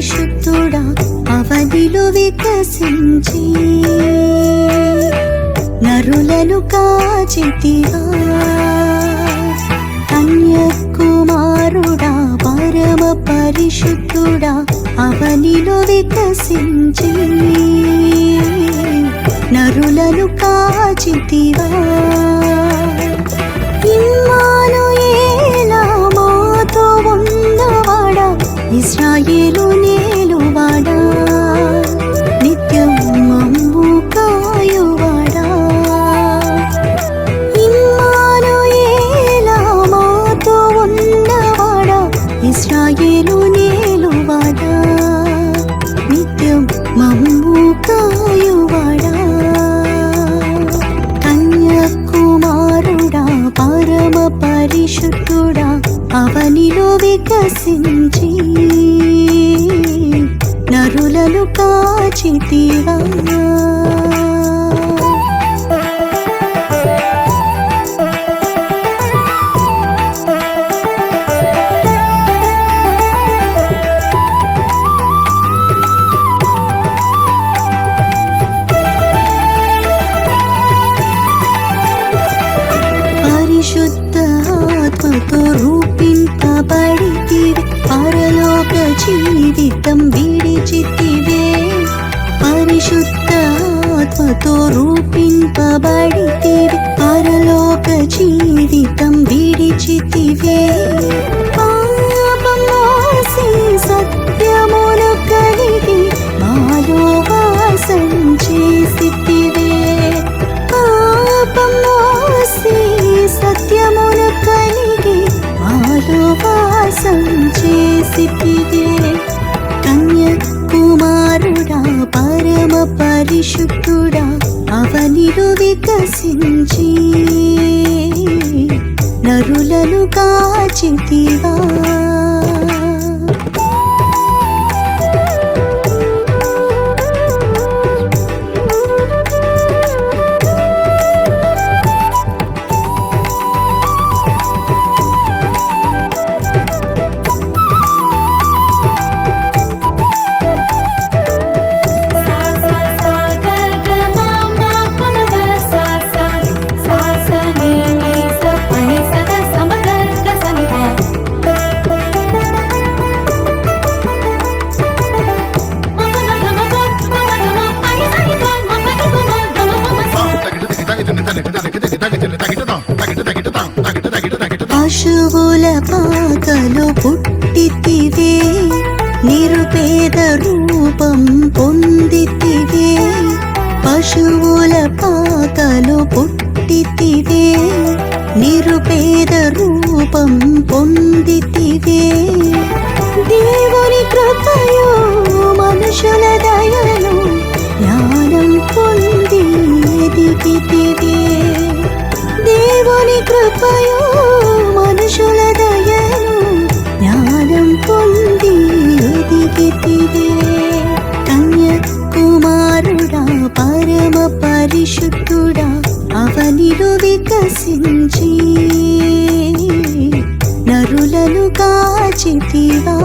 పరిశుద్ధుడా అవనిలో వికసించి నరులను కాచితివా. కన్యాకుమారుడా పరమ పరిశుద్ధుడా అవనిలో వికసించి నరులను కాచితివా. ఇమ్మానుయేలా మాతో ఉన్నవాడా ఇశ్రాయేలు నేలువాడా నిత్యం మమ్ము కాయువాడా. ఇమ్మానుయేలా మాతో ఉన్నవాడా ఇశ్రాయేలు నేలువాడా నిత్యం మమ్ము కాయువాడా. కన్యాకుమారుడా పరమ పరిశుద్ధుడా అవనిలో వికసించి నరులను కాచితివా. పరిశుద్ధ ఆత్మతో రూపింపబడితివి పరలోక జీవితం విడిచితివే. పరిశుద్ధ ఆత్మతో రూపింపబడితివి పరలోక జీవితం విడిచితివే. పాపం మోసి సత్యమును కలిగి మాలో వాసం చేసితివే. పాపం మోసి సత్యమును కలిగి మాలో వాసం చేసితివే. కన్యాకుమారుడా పరమ పరిశుద్ధుడా అవనిలో వికసించి నరులను కాచితివా. పశువుల పాకలో పుట్టితివే నిరుపేద రూపం పొందితివే. పశువుల పాకలో పుట్టితివే నిరుపేద రూపం పొందితివే. దేవుని కృపయో మనుషుల దయను జ్ఞానం పొంది ఎదిగితివే. దేవుని కృపయో మనుషుల దయను జ్ఞానం పొంది ఎదిగితివే. కన్యాకుమారుడా పరమ పరిశుద్ధుడా అవనిలో వికసించి నరులను కాచితివా.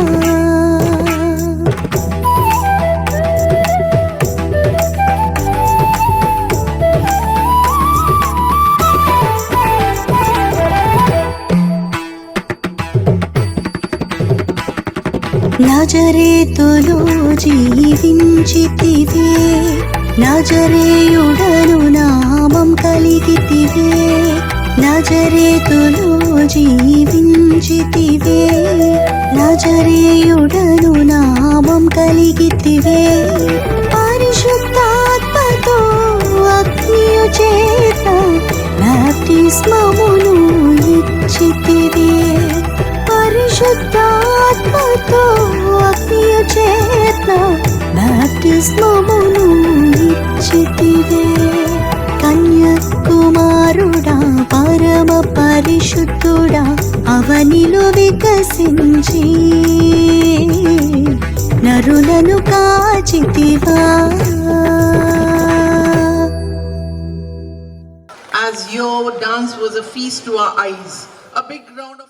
నజరేతులో జీవించితివే నజరేయుడను నామం కలిగితివే. నజరేతులో జీవించితివే నజరేయుడను నామం కలిగితివే. పరిశుద్ధాత్మతో అగ్నియు చేత బాప్తిస్మమును ఇచ్చితివే. పరిశుద్ధాత్మతో అగ్నియు చేత బాప్తిస్మమును ఇచ్చితివే. కన్యాకుమారుడా పరమ పరిశుద్ధుడా అవనిలో వికసించి నరులను కాచితివా. As your dance was a feast to our eyes, a big round of